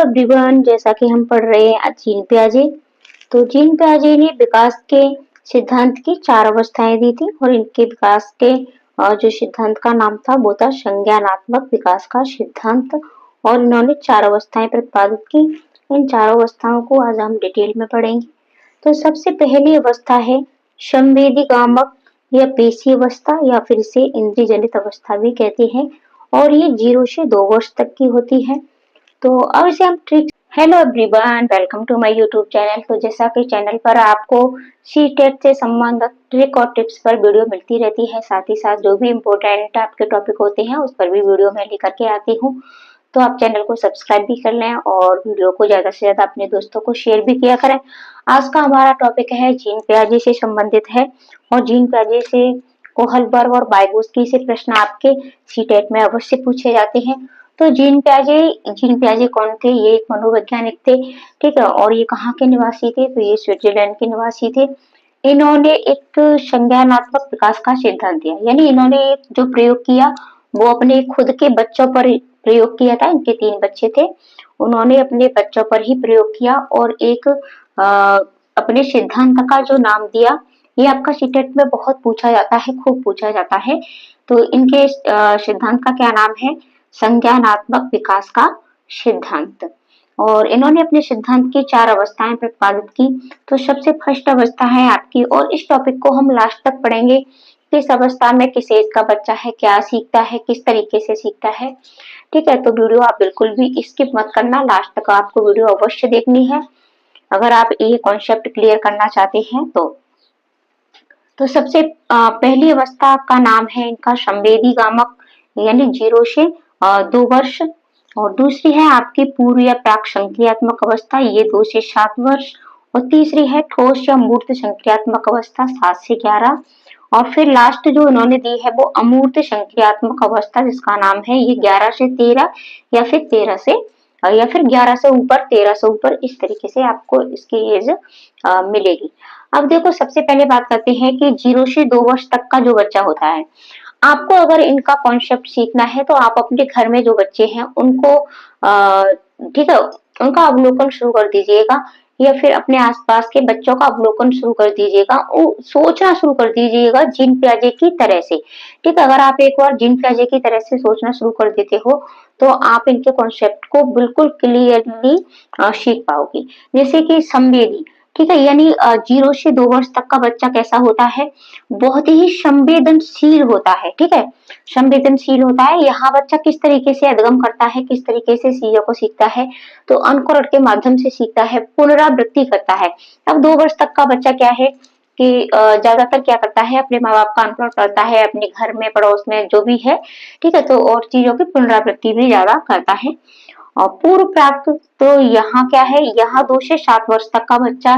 Everyone, जैसा कि हम पढ़ रहे हैं आज जीन पियाजे। तो जीन पियाजे ने विकास के सिद्धांत की 4 अवस्थाएं दी थी और इनके विकास के जो सिद्धांत का नाम था वो था संज्ञानात्मक विकास का सिद्धांत। और इन्होंने 4 अवस्थाएं प्रतिपादित की। इन 4 अवस्थाओं को आज हम डिटेल में पढ़ेंगे। तो सबसे पहली अवस्था है संवेदीगामक या पेशी अवस्था, या फिर इसे इंद्रिय जनित अवस्था भी कहते हैं, और ये 0 से 2 वर्ष तक की होती है। तो अब इसे हम trick. Hello everyone, welcome to my YouTube channel. तो जैसा कि चैनल पर आपको सी टेट से संबंधित ट्रिक और टिप्स पर वीडियो मिलती रहती है, साथ ही साथ जो भी इम्पोर्टेंट आपके टॉपिक होते हैं उस पर भी वीडियो मैं लेकर के आती हूँ। तो आप चैनल को सब्सक्राइब भी कर लें और वीडियो को ज्यादा से ज्यादा अपने दोस्तों को शेयर भी किया करें। आज का हमारा टॉपिक है जीन पियाजे से संबंधित है, और जीन पियाजे से कोहलबर्ग और वाइगोत्स्की से प्रश्न आपके सी टेट में अवश्य पूछे जाते हैं। तो जीन पियाजे कौन थे? ये एक मनोवैज्ञानिक थे, ठीक है। और ये कहाँ के निवासी थे? तो ये स्विट्जरलैंड के निवासी थे। इन्होंने एक संज्ञानात्मक विकास का सिद्धांत दिया, यानी इन्होंने एक जो प्रयोग किया वो अपने खुद के बच्चों पर प्रयोग किया था। इनके 3 बच्चे थे, उन्होंने अपने बच्चों पर ही प्रयोग किया और एक अपने सिद्धांत का जो नाम दिया, ये आपका सीटेट में बहुत पूछा जाता है, खूब पूछा जाता है। तो इनके सिद्धांत का क्या नाम है? संज्ञानात्मक विकास का सिद्धांत। और इन्होंने अपने सिद्धांत की 4 अवस्थाएं प्रतिपादित की। तो सबसे फर्स्ट अवस्था है आपकी, और इस टॉपिक को हम लास्ट तक पढ़ेंगे। किस अवस्था में किस एज का बच्चा है, क्या सीखता है, किस तरीके से सीखता है, ठीक है। तो वीडियो आप बिल्कुल भी स्किप मत करना, लास्ट तक आपको वीडियो अवश्य देखनी है अगर आप ये कॉन्सेप्ट क्लियर करना चाहते हैं। तो सबसे पहली अवस्था का नाम है इनका संवेदीगामक, यानी 0 से 2 वर्ष। और दूसरी है आपकी पूर्व या प्राक संक्रियात्मक अवस्था, ये 2 से 7 वर्ष। और तीसरी है ठोस या मूर्त संक्रियात्मक अवस्था, 7 से 11। और फिर लास्ट जो इन्होंने दी है वो अमूर्त संक्रियात्मक अवस्था, जिसका नाम है ये 11 से 13, या फिर 13 से या फिर 11 से ऊपर, 13 से ऊपर, इस तरीके से आपको इसकी एज मिलेगी। अब देखो, सबसे पहले बात करते हैं कि 0 से 2 वर्ष तक का जो बच्चा होता है, आपको अगर इनका कॉन्सेप्ट सीखना है तो आप अपने घर में जो बच्चे हैं उनको ठीक है, उनका अवलोकन शुरू कर दीजिएगा, या फिर अपने आसपास के बच्चों का अवलोकन शुरू कर दीजिएगा, सोचना शुरू कर दीजिएगा जीन पियाजे की तरह से, ठीक है। अगर आप एक बार जीन पियाजे की तरह से सोचना शुरू कर देते हो तो आप इनके कॉन्सेप्ट को बिल्कुल क्लियरली सीख पाओगे। जैसे कि संवेदी, ठीक है, यानी 0 से 2 वर्ष तक का बच्चा कैसा होता है? बहुत ही संवेदनशील होता है, ठीक है, संवेदनशील होता है। यहाँ बच्चा किस तरीके से अधिगम करता है, किस तरीके से चीजों को सीखता है? तो अनुकरण के माध्यम से सीखता है, पुनरावृत्ति करता है। अब 2 वर्ष तक का बच्चा क्या है कि ज्यादातर क्या करता है, अपने माँ बाप का अनुकरण करता है, अपने घर में पड़ोस में जो भी है, ठीक है, तो और चीजों की पुनरावृत्ति भी ज्यादा करता है। और पूर्व प्राप्त, तो यहाँ क्या है, यहाँ 2 से 7 वर्ष तक का बच्चा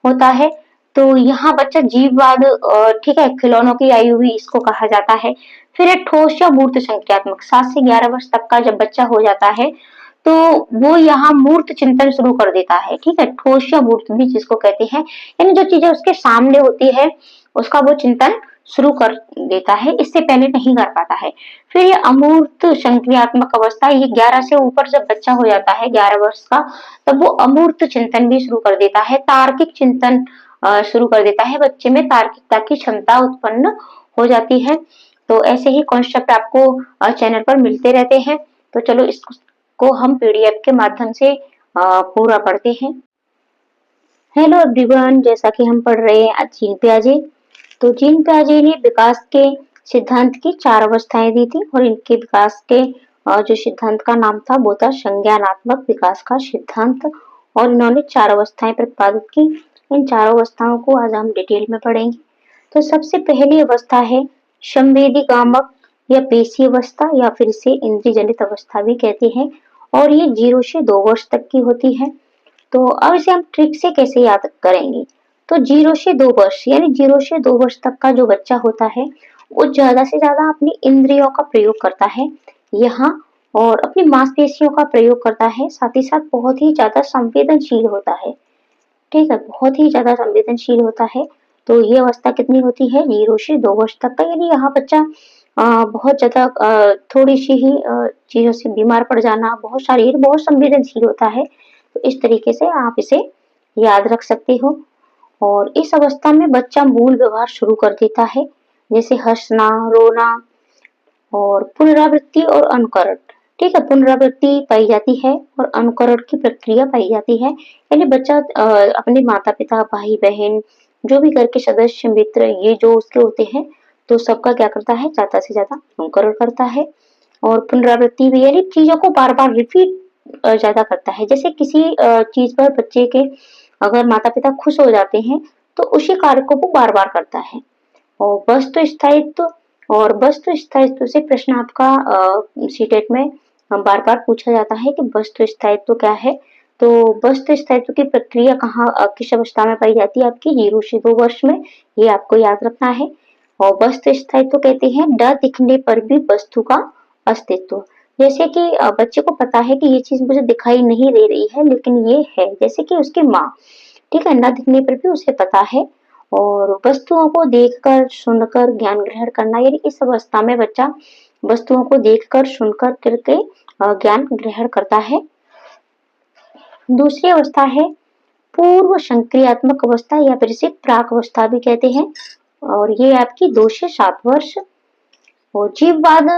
होता है। तो यहाँ बच्चा जीववाद, ठीक है, खिलौनों की आयु भी इसको कहा जाता है। फिर एक ठोस या मूर्त संक्रियात्मक, 7 से 11 वर्ष तक का जब बच्चा हो जाता है तो वो यहाँ मूर्त चिंतन शुरू कर देता है, ठीक है, ठोस या मूर्त भी जिसको कहते हैं, यानी जो चीजें उसके सामने होती है उसका वो चिंतन शुरू कर देता है, इससे पहले नहीं कर पाता है। फिर ये अमूर्त संक्रियात्मक अवस्था, ये 11 से ऊपर जब बच्चा हो जाता है, 11 वर्ष का, तब वो अमूर्त चिंतन भी शुरू कर देता है, तार्किक चिंतन शुरू कर देता है। बच्चे में तार्किकता की क्षमता उत्पन्न हो जाती है। तो ऐसे ही कॉन्सेप्ट आपको चैनल पर मिलते रहते हैं। तो चलो इसको हम पीडीएफ के माध्यम से पूरा पढ़ते हैं। हेलो एवरीवन, जैसा कि हम पढ़ रहे हैं आज जीन पियाजे। तो जीन पियाजे ने विकास के सिद्धांत की 4 अवस्थाएं दी थी, और इनके विकास के जो सिद्धांत का नाम था वो था संज्ञानात्मक विकास का सिद्धांत। और इन्होंने 4 अवस्थाएं प्रतिपादित की। इन 4 अवस्थाओं को आज हम डिटेल में पढ़ेंगे। तो सबसे पहली अवस्था है संवेदीगामक या पेशी अवस्था, या फिर इसे इंद्रिय जनित अवस्था भी कहते हैं, और ये 0 से 2 वर्ष तक की होती है। तो अब इसे हम ट्रिक से कैसे याद करेंगे? तो 0 से 2 वर्ष, यानी 0 से 2 वर्ष तक का जो बच्चा होता है वो ज्यादा से ज्यादा अपनी इंद्रियों का प्रयोग करता है यहाँ, और अपनी मांसपेशियों का प्रयोग करता है, साथ ही साथ बहुत ही ज्यादा संवेदनशील होता है, ठीक है, बहुत ही ज्यादा संवेदनशील होता है। तो ये अवस्था कितनी होती है? 0 से 2 वर्ष तक का, यानी यहाँ बच्चा बहुत ज़्यादा थोड़ी सी ही चीज़ों से बीमार पड़ जाना, शरीर बहुत संवेदनशील होता है। तो इस तरीके से आप इसे याद रख सकते हो। और इस अवस्था में बच्चा मूल व्यवहार शुरू कर देता है, जैसे हँसना, रोना और पुनरावृत्ति और अनुकरण। ठीक है, पुनरावृत्ति पाई जाती है और अनुकरण की प्रक्रिया पाई जाती है। यानी बच्चा अपने माता-पिता, भाई-बहन, जो भी घर के सदस्य, मित्र, ये जो उसके होते हैं, तो सबका क्या करता है, ज़्यादा से ज़्यादा अनुकरण करता है। और पुनरावृत्ति भी यानी चीज़ों को बार-बार रिपीट ज़्यादा करता है। जैसे किसी चीज़ पर बच्चे के अगर माता-पिता खुश हो जाते हैं, तो उसी कार्य को वो बार-बार करता है। और वस्तु स्थायित्व से प्रश्न आपका सीटेट में बार-बार पूछा जाता है कि वस्तु स्थायित्व क्या है? तो वस्तु स्थायित्व की प्रक्रिया कहाँ किस अवस्था में पाई जाती है? आपकी 0 से 2 वर्ष में, ये आपको याद रखना है। और वस्तु स्थायित्व कहते हैं न दिखने पर भी वस्तु का अस्तित्व। जैसे कि बच्चे को पता है कि ये चीज़ मुझे दिखाई नहीं दे रही है, लेकिन ये है, जैसे कि उसकी माँ, ठीक है? न दिखने पर भी उसे पता है। और वस्तुओं को देखकर, सुनकर ज्ञान ग्रहण करना, यानी इस अवस्था में बच्चा वस्तुओं को देखकर, सुनकर करके ज्ञान ग्रहण करता है। दूसरी अवस्था है पूर्व संक्रियात्मक अवस्था या फिर इसे प्राक अवस्था भी कहते हैं। और ये आपकी 2 से 7 वर्ष। और जीववाद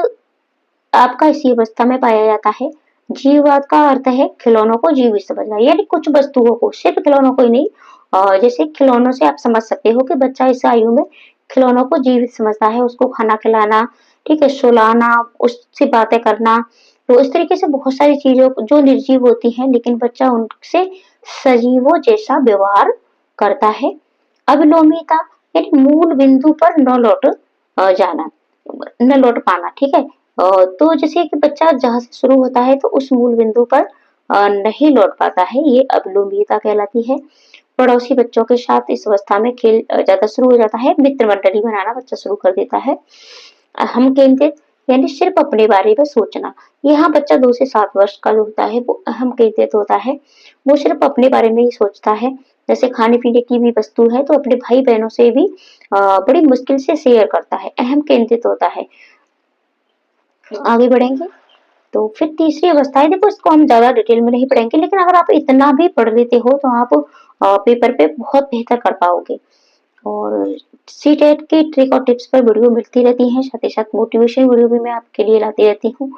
आपका इसी अवस्था में पाया जाता है। जीववाद का अर्थ है खिलौनों को जीवित समझना, यानी कुछ वस्तुओं को, सिर्फ खिलौनों को ही नहीं। जैसे खिलौनों से आप समझ सकते हो कि बच्चा इस आयु में खिलौनों को जीवित समझता है, उसको खाना खिलाना, ठीक है, सुलाना, उससे बातें करना। तो इस तरीके से बहुत सारी चीजों जो निर्जीव होती हैं, लेकिन बच्चा उनसे सजीवों जैसा व्यवहार करता है। अविलोम्यता यानी मूल बिंदु पर न लौट जाना, न लौट पाना, ठीक है। तो जैसे कि बच्चा जहाँ से शुरू होता है तो उस मूल बिंदु पर नहीं लौट पाता है, ये अविलोम्यता कहलाती है। पड़ोसी बच्चों के साथ इस अवस्था में खेल ज्यादा शुरू हो जाता है, मित्र मंडली बनाना बच्चा शुरू कर देता है। हम केंद्रित यानी सिर्फ अपने बारे में सोचना। यहाँ बच्चा 2 से 7 वर्ष का जो होता है वो अहम केंद्रित होता है, वो सिर्फ अपने बारे में ही सोचता है। जैसे खाने पीने की भी वस्तु है तो अपने भाई बहनों से भी बड़ी मुश्किल से शेयर करता है, अहम केंद्रित होता है। आगे बढ़ेंगे तो फिर तीसरी अवस्था है, देखो इसको हम ज्यादा डिटेल में नहीं पढ़ेंगे, लेकिन अगर आप इतना भी पढ़ लेते हो तो आप पेपर पे बहुत बेहतर कर पाओगे। और सीटेट के ट्रिक और टिप्स पर वीडियो मिलती रहती हैं, साथ ही साथ मोटिवेशन वीडियो भी मैं आपके लिए लाती रहती हूँ।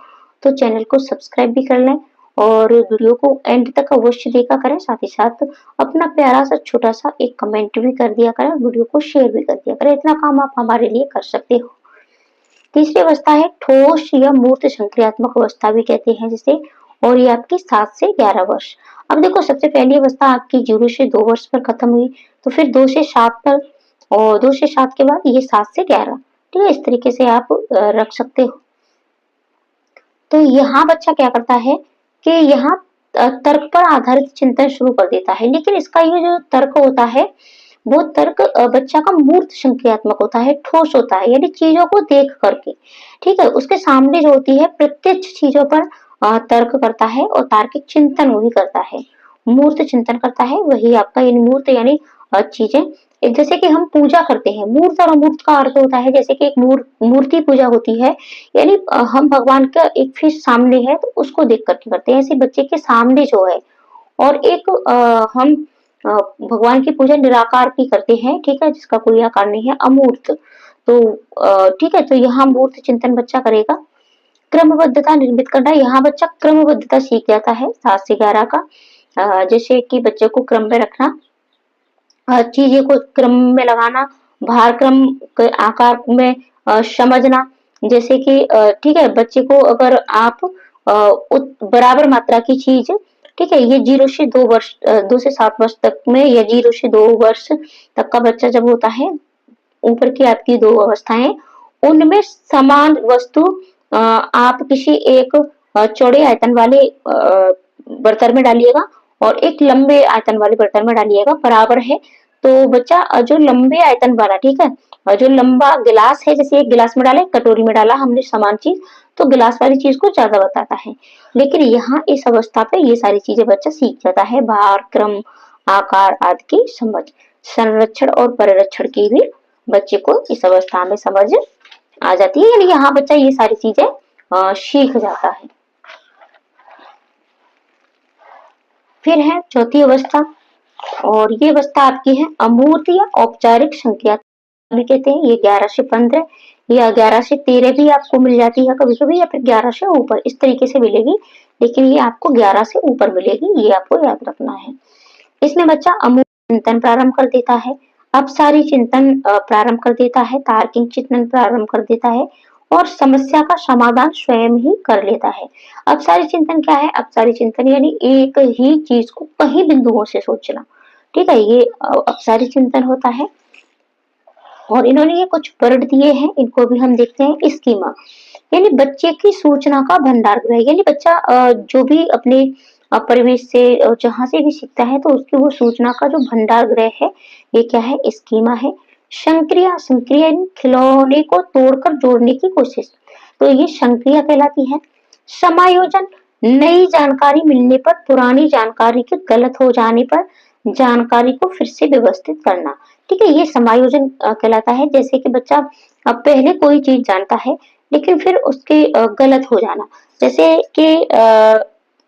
तो चैनल को सब्सक्राइब भी कर लें और वीडियो को एंड तक अवश्य देखा करें। साथ ही साथ अपना प्यारा सा छोटा सा एक कमेंट भी कर दिया करें, वीडियो को शेयर भी कर दिया करें। इतना काम आप हमारे लिए कर सकते हो। तीसरी अवस्था है ठोस या मूर्त संक्रियात्मक अवस्था भी कहते हैं जिसे, और ये आपकी 7 से 11 वर्ष। अब देखो सबसे पहली अवस्था आपकी 0 से 2 वर्ष पर खत्म हुई, तो फिर 2 से 7 पर, और 2 से 7 के बाद ये 7 से 11, ठीक है, इस तरीके से आप रख सकते हो। तो यहाँ बच्चा क्या करता है कि यहाँ तर्क पर आधारित चिंतन शुरू कर देता है, लेकिन इसका ये जो तर्क होता है वो तर्क बच्चा का मूर्त संक्रियात्मक होता है, ठोस होता है, यानी चीजों को देख करके, ठीक है, उसके सामने जो होती है प्रत्यक्ष चीजों पर तर्क करता है और तार्किक चिंतन वही करता है, मूर्त चिंतन करता है, वही आपका यानी मूर्त यानी चीजें। जैसे कि हम पूजा करते हैं, मूर्त और अमूर्त का अर्थ होता है, जैसे कि एक मूर्ति पूजा होती है, यानी हम भगवान का एक फिश सामने है तो उसको देख करके करते हैं, ऐसे बच्चे के सामने जो है। और एक हम भगवान की पूजा निराकार की करते हैं, ठीक है, जिसका कोई आकार नहीं है, अमूर्त। तो ठीक है, तो यहाँ मूर्त चिंतन बच्चा करेगा। क्रमबद्धता निर्मित करना, यहाँ बच्चा क्रमबद्धता सीख जाता है 7 से 11 का। जैसे कि बच्चे को क्रम में रखना, हर चीजें को क्रम में लगाना, भार क्रम के आकार में समझना। जैसे कि ठीक है, बच्चे को अगर आप बराबर मात्रा की चीज, ठीक है, ये 0 से 2 वर्ष 2 से 7 वर्ष तक में, या 0 से 2 वर्ष तक का बच्चा जब होता है, ऊपर की आपकी 2 अवस्थाएं, उनमें समान वस्तु आप किसी एक चौड़े आयतन वाले बर्तन में डालिएगा और एक लंबे आयतन वाले बर्तन में डालिएगा, बराबर है। तो बच्चा जो लंबे आयतन वाला, ठीक है, और जो लंबा गिलास है, जैसे एक गिलास में डाला, एक कटोरी में डाला हमने समान चीज, तो गिलास वाली चीज को ज्यादा बताता है। लेकिन यहाँ इस अवस्था पे ये सारी चीजें बच्चा सीख जाता है, भार, क्रम, आकार आदि की समझ, संरक्षण और परिरक्षण की भी बच्चे को इस अवस्था में समझ आ जाती है, यानी यहाँ बच्चा ये सारी चीजें सीख जाता है। फिर है चौथी अवस्था, और ये अवस्था आपकी है अमूर्त या औपचारिक संख्या भी कहते हैं। ये 11 से 15 या 11 से 13 भी आपको मिल जाती है कभी कभी, या फिर 11 से ऊपर इस तरीके से मिलेगी, लेकिन ये आपको 11 से ऊपर मिलेगी, ये आपको याद रखना है। इसमें बच्चा अमूर्त चिंतन प्रारंभ कर देता है, अपसारी चिंतन प्रारंभ कर देता है, तार्किक चिंतन प्रारंभ कर देता है, और समस्या का समाधान स्वयं ही कर लेता है। अपसारी चिंतन क्या है? अपसारी चिंतन यानी एक ही चीज को कई बिंदुओं से सोचना, ठीक है, ये अपसारी चिंतन होता है। और इन्होंने ये कुछ वर्ड दिए हैं, इनको भी हम देखते हैं। स्कीमा यानी बच्चे की सूचना का भंडार गृह, यानी बच्चा जो भी अपने परिवेश से जहां से भी सीखता है तो उसकी वो सूचना का जो भंडार गृह है, ये क्या है? स्कीमा है। संक्रिया, संक्रिया यानी खिलौने को तोड़कर जोड़ने की कोशिश, तो ये संक्रिया कहलाती है। समायोजन, नई जानकारी मिलने पर, पुरानी जानकारी के गलत हो जाने पर जानकारी को फिर से व्यवस्थित करना, ठीक है, ये समायोजन कहलाता है। जैसे कि बच्चा पहले कोई चीज जानता है लेकिन फिर उसके गलत हो जाना, जैसे कि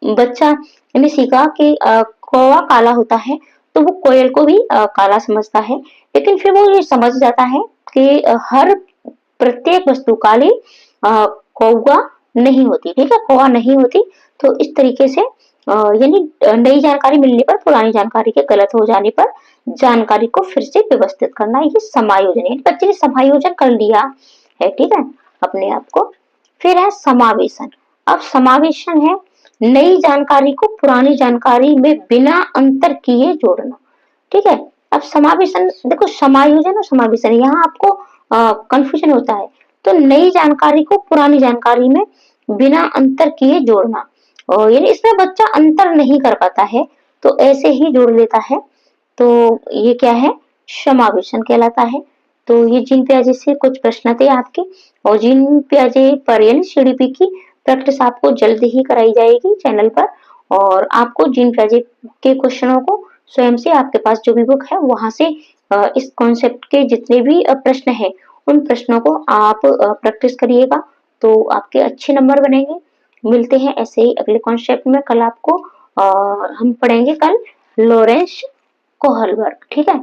बच्चा ने सीखा कि कौवा काला होता है, तो वो कोयल को भी काला समझता है, लेकिन फिर वो ये समझ जाता है कि हर प्रत्येक वस्तु काली कौवा नहीं होती, ठीक है, कौवा नहीं होती। तो इस तरीके से यानी नई जानकारी मिलने पर, पुरानी जानकारी के गलत हो जाने पर जानकारी को फिर से व्यवस्थित करना, ये समायोजन है। बच्चे ने समायोजन कर लिया है, ठीक है, अपने आप को। फिर है समावेशन। अब समावेशन है नई जानकारी को पुरानी जानकारी में बिना अंतर किए जोड़ना, ठीक है। अब समावेशन देखो, समायोजन और समावेशन यहाँ आपको कंफ्यूजन होता है। तो नई जानकारी को पुरानी जानकारी में बिना अंतर किए जोड़ना, और यानी इसमें बच्चा अंतर नहीं कर पाता है तो ऐसे ही जोड़ लेता है, तो ये क्या है? समावेशन कहलाता है। तो ये जीन पियाजे से कुछ प्रश्न थे आपके, और जीन पियाजे पर यानी सीडीपी की प्रैक्टिस आपको जल्द ही कराई जाएगी चैनल पर, और आपको जीन पियाजे के क्वेश्चनों को स्वयं से आपके पास जो भी बुक है वहां से इस कॉन्सेप्ट के जितने भी प्रश्न है उन प्रश्नों को आप प्रैक्टिस करिएगा, तो आपके अच्छे नंबर बनेंगे। मिलते हैं ऐसे ही अगले कॉन्सेप्ट में कल आपको, और हम पढ़ेंगे कल लॉरेंस कोहलबर्ग, ठीक है।